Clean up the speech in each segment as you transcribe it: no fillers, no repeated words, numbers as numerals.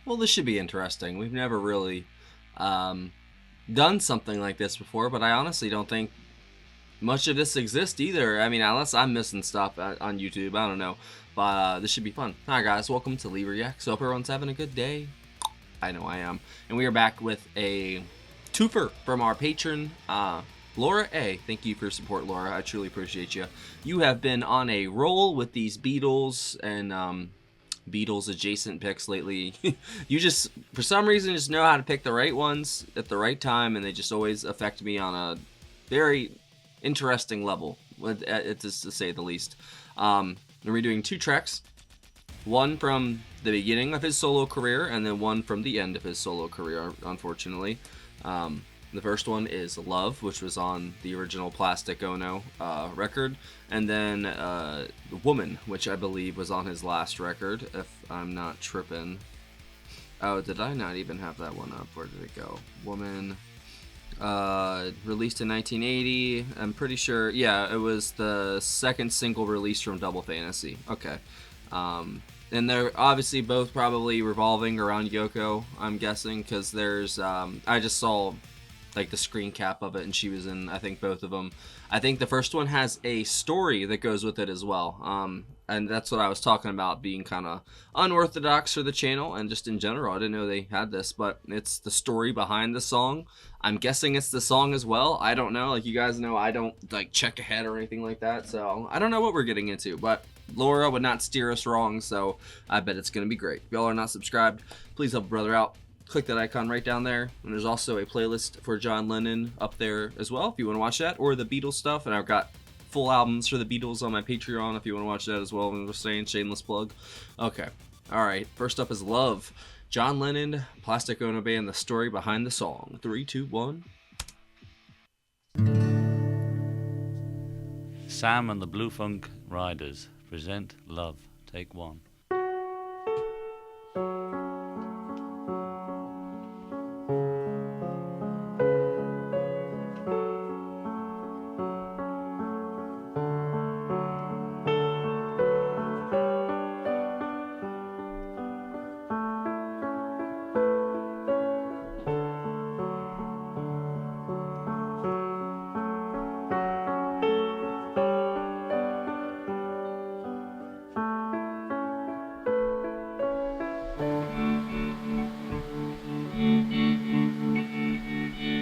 well, this should be interesting. We've never really done something like this before, but I honestly don't think much of this exists either. I mean, unless I'm missing stuff on YouTube, I don't know. But this should be fun. Hi guys, welcome to Lee Reacts. Hope everyone's having a good day. I know I am. And we are back with a twofer from our patron, Laura A. Thank you for your support, Laura. I truly appreciate you. You have been on a roll with these Beatles and Beatles adjacent picks lately. You just, for some reason, just know how to pick the right ones at the right time, and they just always affect me on a very interesting level, to say the least. We're doing two tracks. One from the beginning of his solo career, and then one from the end of his solo career, unfortunately. The first one is Love, which was on the original Plastic Ono record, and then Woman, which I believe was on his last record, if I'm not tripping. Oh, did I not even have that one up? Where did it go? Woman, released in 1980. I'm pretty sure, yeah, it was the second single released from Double Fantasy. Okay. And they're obviously both probably revolving around Yoko, I'm guessing, because there's, I just saw like the screen cap of it, and she was in, I think, both of them. I think the first one has a story that goes with it as well, and that's what I was talking about, being kind of unorthodox for the channel, and just in general, I didn't know they had this, but it's the story behind the song. I'm guessing it's the song as well. I don't know, like you guys know, I don't like check ahead or anything like that, so I don't know what we're getting into, but Laura would not steer us wrong, so I bet it's gonna be great. If y'all are not subscribed, please help a brother out. Click that icon right down there, and there's also a playlist for John Lennon up there as well if you want to watch that, or the Beatles stuff, and I've got full albums for the Beatles on my Patreon if you want to watch that as well. I'm just saying, shameless plug. Okay, alright, first up is Love. John Lennon, Plastic Ono Band, the story behind the song. 3, 2, 1. Sam and the Blue Funk Riders present Love, take one.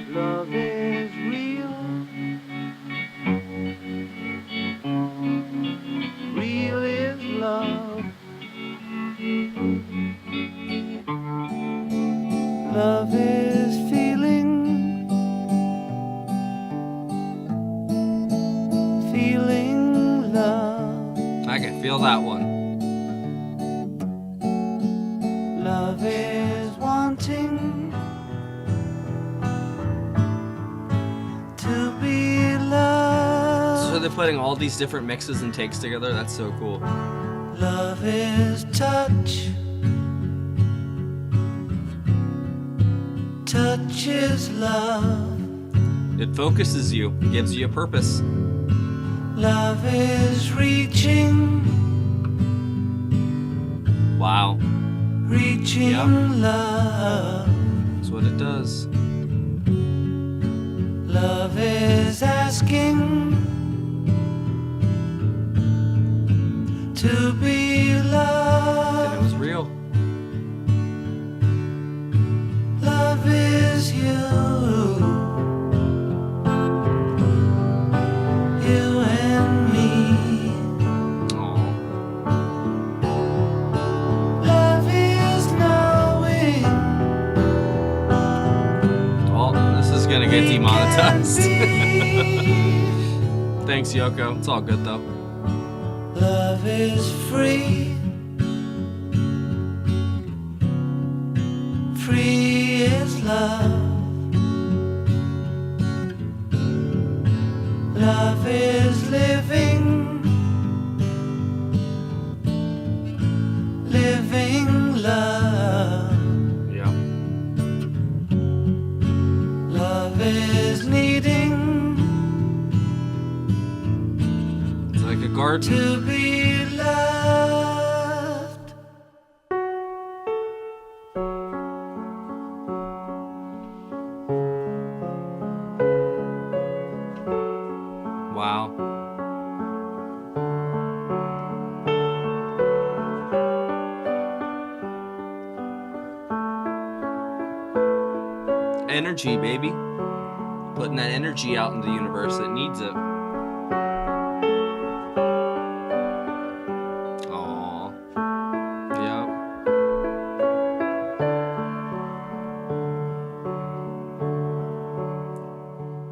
Love is real. Real is love. Love is feeling. Feeling love. I can feel that one. Love is wanting. So they're putting all these different mixes and takes together. That's so cool. Love is touch. Touch is love. It focuses you, gives you a purpose. Love is reaching. Wow. Reaching love. That's what it does. Love is asking to be loved. And it was real. Love is you. You and me. Aww. Love is knowing. Oh, this is gonna get We demonetized. can be. Thanks, Yoko. It's all good though. Love is free. Free is love. Love is living. Living love. Yeah. Love is needing It's like a garden. to be loved. energy, baby. Putting that energy out in the universe that needs it. Aww. Yep.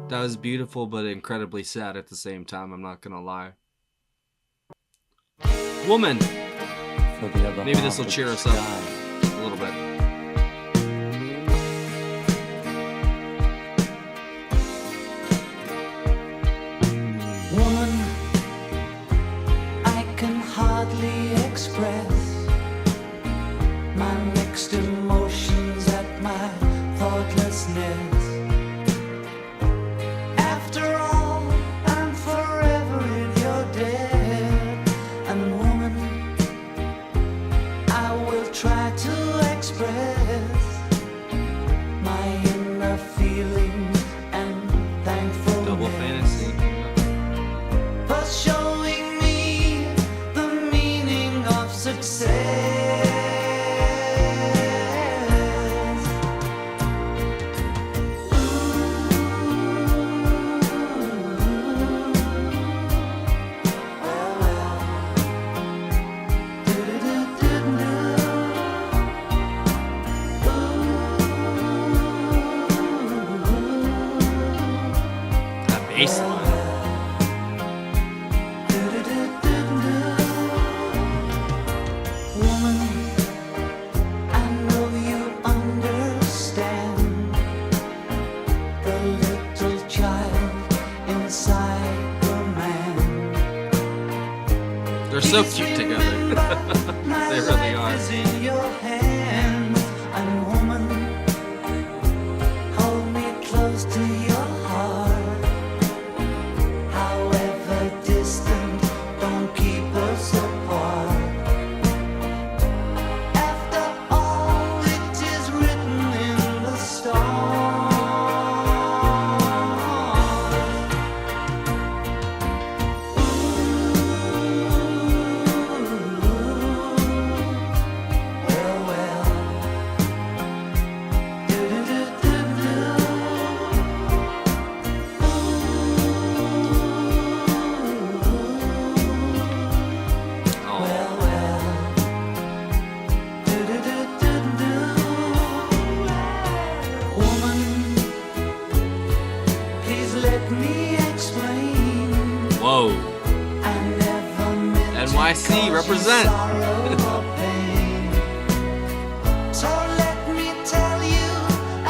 That was beautiful, but incredibly sad at the same time, I'm not gonna lie. Woman! For the other Maybe half this will of cheer the us up sky. a little bit. Woman, I can hardly express my mixed emotions at my thoughtlessness. After all, I'm forever in your debt. And woman, I will try to express my inner feelings and thankfulness. Double fantasy. For showing me the meaning of success. That bass line. Woman, I know you understand the little child inside the man. They're so cute together. They really are. Is in your hands, and woman, hold me close to your heart. However distant, don't keep us apart. After all, it is written in the stars. Well, well. Oh, Well, well. Woman, please let me explain. whoa. I never meant to NYC, cause you represent. sorrow or pain. So let me tell you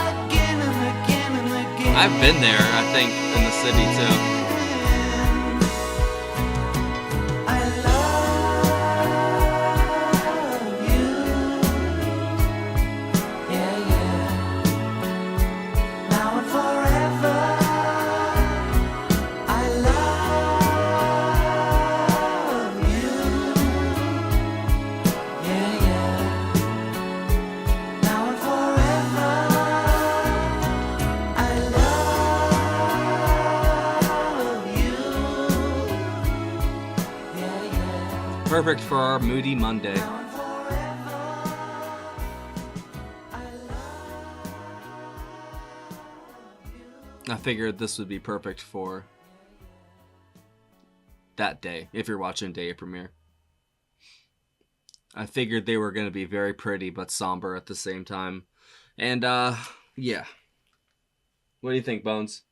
again and again and again. I've been there, I think, in the city too. I love you. Yeah, yeah. Now and forever. I love you. Yeah, yeah. Now and forever. I love you. Yeah, yeah. Perfect for our Moody Monday. Now and forever. I I figured this would be perfect for that day, if you're watching day of premiere. I figured they were going to be very pretty but somber at the same time. And, yeah. What do you think, Bones?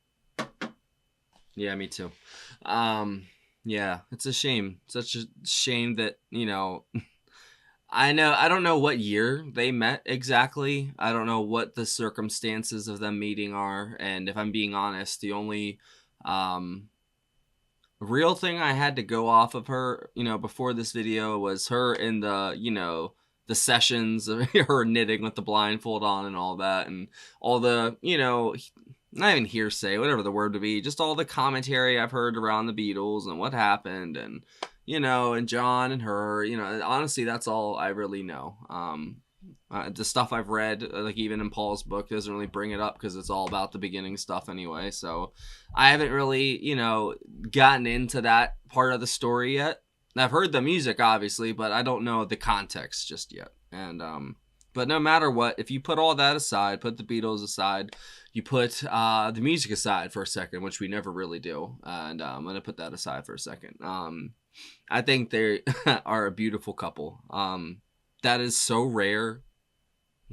Yeah, me too. Yeah, it's a shame. Such a shame that, you know, I don't know what year they met exactly. I don't know what the circumstances of them meeting are. And if I'm being honest, the only real thing I had to go off of her, you know, before this video was her in the, you know, the sessions of her knitting with the blindfold on and all that. And all the, you know, not even hearsay, whatever the word would be, just all the commentary I've heard around the Beatles and what happened and, you know, and John and her, you know, honestly, that's all I really know. The stuff I've read, like even in Paul's book, doesn't really bring it up because it's all about the beginning stuff anyway. So I haven't really, you know, gotten into that part of the story yet. I've heard the music, obviously, but I don't know the context just yet. And But no matter what, if you put all that aside, put the Beatles aside, you put the music aside for a second, which we never really do, and I'm going to put that aside for a second. I think they are a beautiful couple. That is so rare.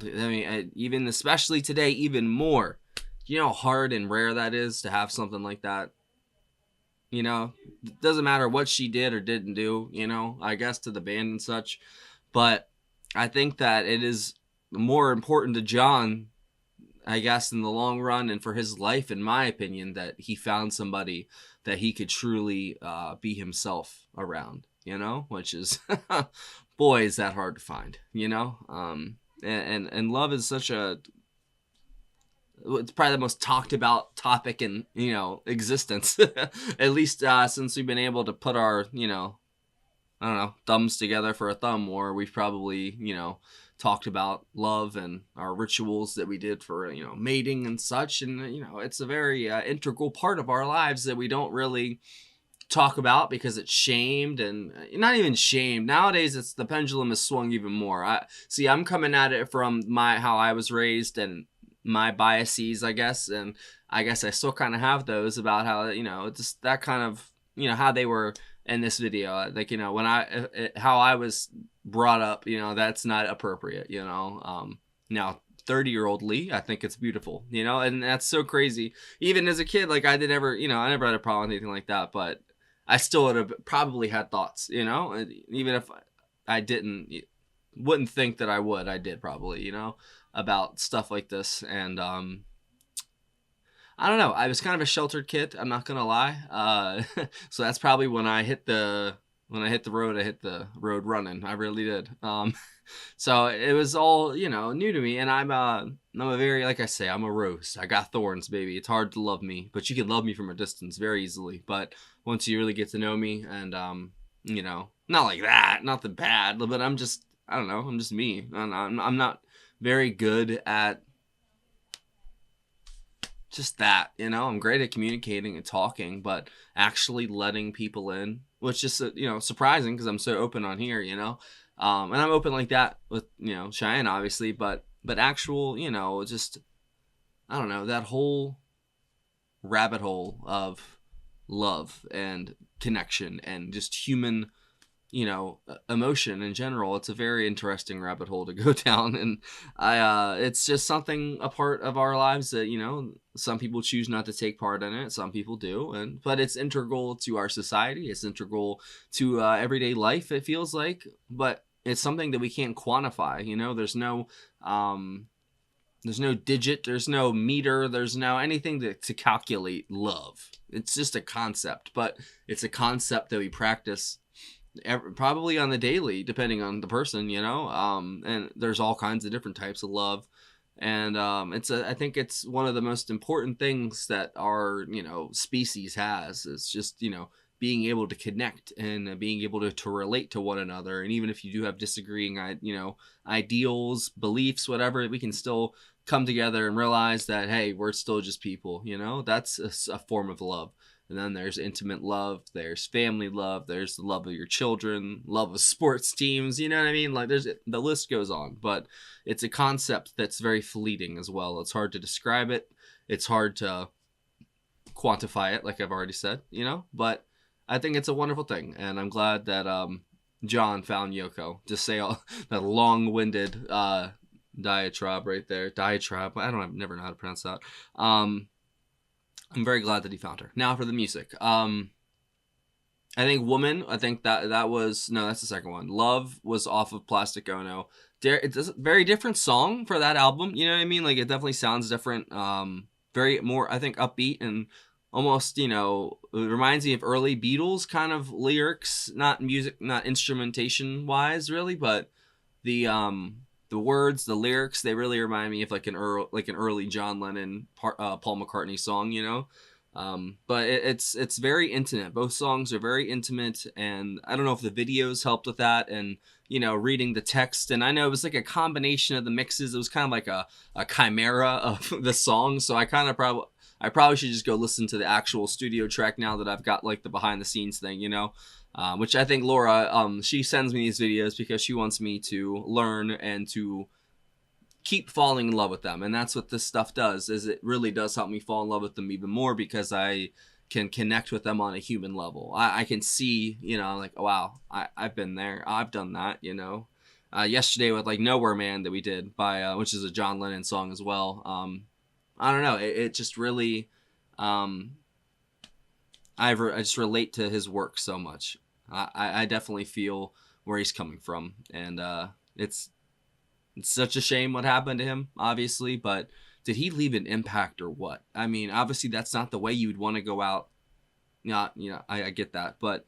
I mean, even especially today, even more. You know how hard and rare that is to have something like that? You know, it doesn't matter what she did or didn't do, you know, I guess to the band and such. But I think that it is more important to John, I guess, in the long run and for his life, in my opinion, that he found somebody that he could truly be himself around, you know, which is, boy, is that hard to find, you know? And love is such it's probably the most talked about topic in, you know, existence, at least since we've been able to put our, you know, I don't know, thumbs together for a thumb war. We've probably, you know, talked about love and our rituals that we did for, you know, mating and such. And, you know, it's a very integral part of our lives that we don't really talk about because it's shamed, and not even shamed. Nowadays, it's the pendulum has swung even more. I'm coming at it from how I was raised and my biases, I guess. And I guess I still kind of have those about how, you know, just that kind of, you know, how they were in this video, like, you know, when how I was brought up, you know, that's not appropriate, you know. Now 30-year-old Lee, I think it's beautiful, you know, and that's so crazy. Even as a kid, like I never had a problem with anything like that, but I still would have probably had thoughts, you know, and even if I wouldn't think that I did probably, you know, about stuff like this. And I don't know. I was kind of a sheltered kid. I'm not gonna lie. So that's probably when I hit the road. I hit the road running. I really did. So it was all, you know, new to me. And I'm a very, like I say, I'm a rose. I got thorns, baby. It's hard to love me, but you can love me from a distance very easily. But once you really get to know me, and you know, not like that, nothing bad, but I don't know. I'm just me. I'm not very good at just that, you know. I'm great at communicating and talking, but actually letting people in, which is, you know, surprising because I'm so open on here, you know. And I'm open like that with, you know, Cheyenne, obviously, but actual, you know, just, I don't know, that whole rabbit hole of love and connection and just human, you know, emotion in general. It's a very interesting rabbit hole to go down, and it's just something, a part of our lives that, you know, some people choose not to take part in it, some people do, but it's integral to our society. It's integral to everyday life, it feels like, but it's something that we can't quantify, you know. There's no digit, there's no meter, there's no anything to calculate love. It's just a concept, but it's a concept that we practice probably on the daily, depending on the person, you know. And there's all kinds of different types of love, and I think it's one of the most important things that our, you know, species has. It's just, you know, being able to connect and being able to relate to one another. And even if you do have disagreeing, you know, ideals, beliefs, whatever, we can still come together and realize that, hey, we're still just people, you know. That's a form of love. And then there's intimate love, there's family love, there's the love of your children, love of sports teams, you know what I mean? Like, the list goes on, but it's a concept that's very fleeting as well. It's hard to describe it. It's hard to quantify it, like I've already said, you know, but I think it's a wonderful thing. And I'm glad that John found Yoko. Just say all that long-winded diatribe right there. Diatribe. I've never know how to pronounce that. I'm very glad that he found her. Now for the music. I think Woman, I think that was, no, that's the second one. Love was off of Plastic Ono. It's a very different song for that album. You know what I mean? Like, it definitely sounds different. Very more, I think, upbeat and almost, you know, it reminds me of early Beatles kind of lyrics, not music, not instrumentation wise really, but the words, the lyrics, they really remind me of like an early John Lennon, Paul McCartney song, you know. But it's very intimate. Both songs are very intimate, and I don't know if the videos helped with that, and, you know, reading the text, and I know it was like a combination of the mixes. It was kind of like a chimera of the song, so I probably should just go listen to the actual studio track now that I've got like the behind the scenes thing, you know. Which I think Laura, she sends me these videos because she wants me to learn and to keep falling in love with them. And that's what this stuff does, is it really does help me fall in love with them even more, because I can connect with them on a human level. I can see, you know, like, oh, wow, I've been there. I've done that, you know. Yesterday with like Nowhere Man that we did by, which is a John Lennon song as well. I don't know. It just really, I just relate to his work so much. I definitely feel where he's coming from. And it's such a shame what happened to him, obviously, but did he leave an impact or what? I mean, obviously that's not the way you would want to go out. Not, you know, I get that, but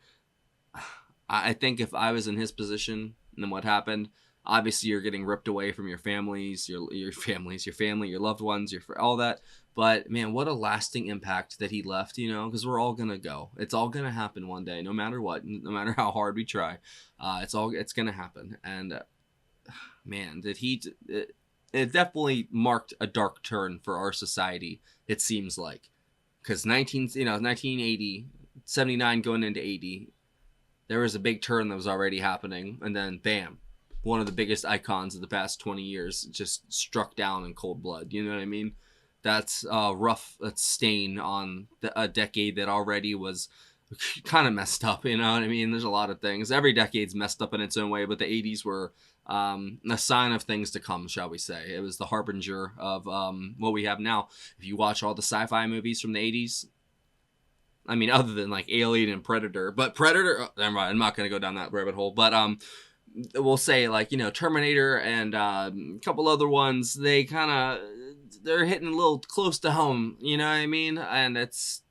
I think if I was in his position and then what happened, obviously you're getting ripped away from your families, your families, your family, your loved ones, your all that. But man, what a lasting impact that he left, you know, because we're all gonna go. It's all gonna happen one day, no matter what, no matter how hard we try. It's gonna happen. And man, did he? It definitely marked a dark turn for our society. It seems like, because 1980, 79 going into 80, there was a big turn that was already happening, and then bam, one of the biggest icons of the past 20 years just struck down in cold blood. You know what I mean? That's rough. That's stain on a decade that already was kind of messed up. You know what I mean? There's a lot of things. Every decade's messed up in its own way, but the 80s were a sign of things to come, shall we say. It was the harbinger of what we have now. If you watch all the sci-fi movies from the 80s, I mean, other than like Alien and Predator, but Predator, never mind, I'm not going to go down that rabbit hole, but we'll say like, you know, Terminator and a couple other ones, they're hitting a little close to home, you know what I mean? And it's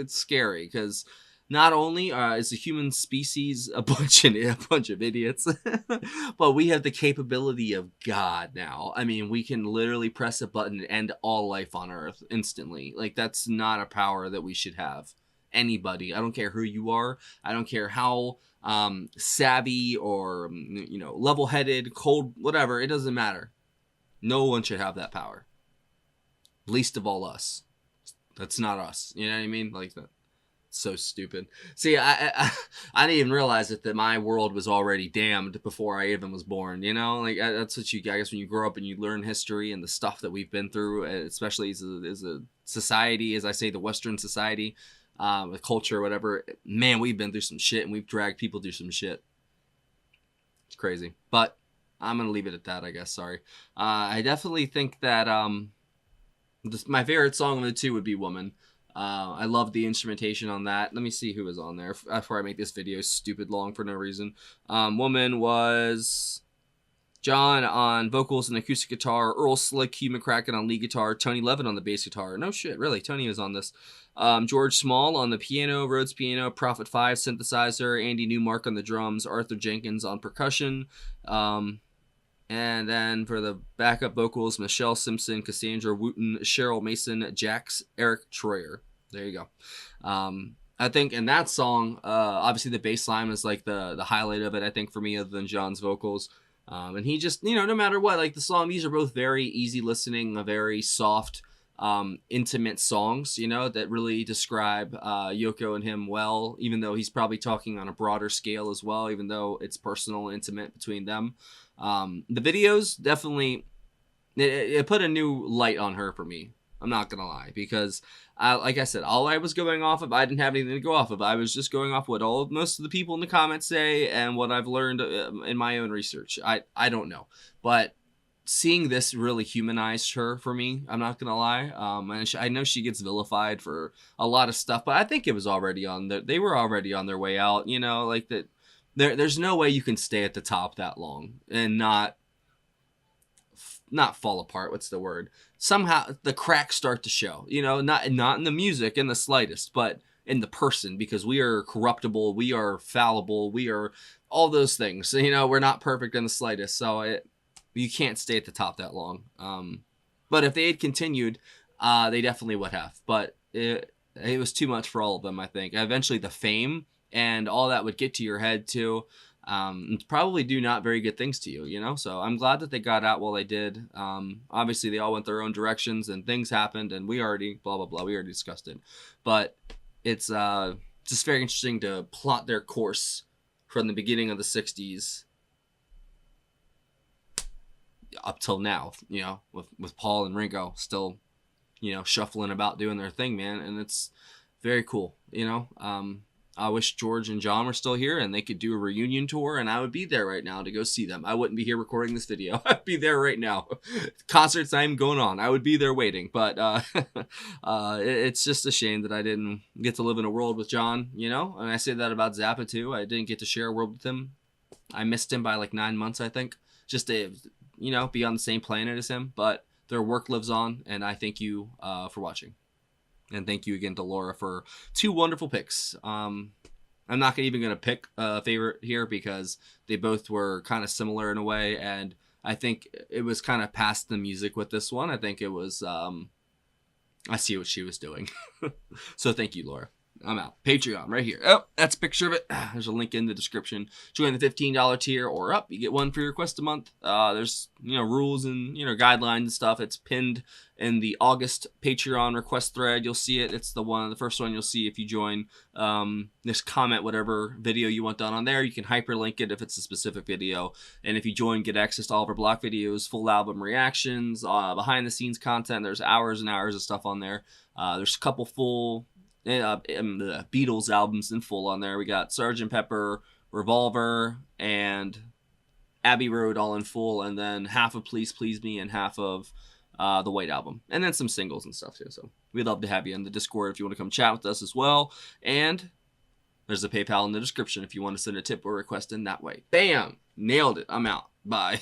scary, because not only is the human species a bunch of idiots, but we have the capability of God now. I mean, we can literally press a button and end all life on Earth instantly. Like, that's not a power that we should have. Anybody, I don't care who you are. I don't care how savvy or, you know, level-headed, cold, whatever. It doesn't matter. No one should have that power. Least of all us. That's not us. You know what I mean? Like that. So stupid. See, I didn't even realize that my world was already damned before I even was born. You know, like that's what I guess when you grow up and you learn history and the stuff that we've been through, especially as a society, as I say, the Western society, with culture, whatever. Man, we've been through some shit, and we've dragged people through some shit. It's crazy, but I'm gonna leave it at that, I guess. Sorry. I definitely think that my favorite song of the two would be "Woman." I love the instrumentation on that. Let me see who was on there before I make this video stupid long for no reason. Woman was John on vocals and acoustic guitar, Earl Slick, Hugh McCracken on lead guitar, Tony Levin on the bass guitar. No shit, really, Tony was on this. George Small on the piano, Rhodes piano, Prophet 5 synthesizer, Andy Newmark on the drums, Arthur Jenkins on percussion. And then for the backup vocals, Michelle Simpson, Cassandra Wooten, Cheryl Mason, Jax, Eric Troyer. There you go. I think in that song, obviously the bass line was like the highlight of it, I think, for me, other than John's vocals. And he just, you know, no matter what, like the song, these are both very easy listening, a very soft, intimate songs, you know, that really describe Yoko and him well, even though he's probably talking on a broader scale as well, even though it's personal and intimate between them. The videos definitely, it put a new light on her for me. I'm not gonna lie, because like I said, all I was going off of, I didn't have anything to go off of. I was just going off what most of the people in the comments say and what I've learned in my own research. I don't know, but seeing this really humanized her for me. I'm not gonna lie. And I know she gets vilified for a lot of stuff, but I think it was already they were already on their way out. You know, like that. There's no way you can stay at the top that long and not fall apart. What's the word? Somehow the cracks start to show, you know, not in the music in the slightest, but in the person, because we are corruptible, we are fallible, we are all those things. You know, we're not perfect in the slightest. So you can't stay at the top that long. But if they had continued, they definitely would have. But it was too much for all of them, I think. Eventually the fame and all that would get to your head too. Probably do not very good things to you, you know? So I'm glad that they got out while they did. Obviously they all went their own directions and things happened, and we already, blah, blah, blah, we already discussed it. But it's just very interesting to plot their course from the beginning of the 60s up till now, you know, with Paul and Ringo still, you know, shuffling about doing their thing, man. And it's very cool, you know. I wish George and John were still here and they could do a reunion tour, and I would be there right now to go see them. I wouldn't be here recording this video. I'd be there right now. Concerts I'm going on. I would be there waiting. But it's just a shame that I didn't get to live in a world with John, you know. And I say that about Zappa too. I didn't get to share a world with him. I missed him by like 9 months, I think. Just to, you know, be on the same planet as him. But their work lives on, and I thank you for watching. And thank you again to Laura for 2 wonderful picks. I'm not even going to pick a favorite here because they both were kind of similar in a way. And I think it was kind of past the music with this one. I think it was, I see what she was doing. So thank you, Laura. I'm out. Patreon right here. Oh, that's a picture of it. There's a link in the description. Join the $15 tier or up. You get 1 free request a month. There's, you know, rules and, you know, guidelines and stuff. It's pinned in the August Patreon request thread. You'll see it. It's the first one you'll see if you join. Just comment whatever video you want done on there. You can hyperlink it if it's a specific video. And if you join, get access to all of our block videos, full album reactions, behind the scenes content. There's hours and hours of stuff on there. There's a couple full the Beatles albums in full on there. We got Sgt. Pepper, Revolver, and Abbey Road all in full, and then half of Please Please Me and half of the White Album, and then some singles and stuff too. So we'd love to have you in the Discord if you want to come chat with us as well. And there's a PayPal in the description if you want to send a tip or request in that way. Bam! Nailed it. I'm out. Bye.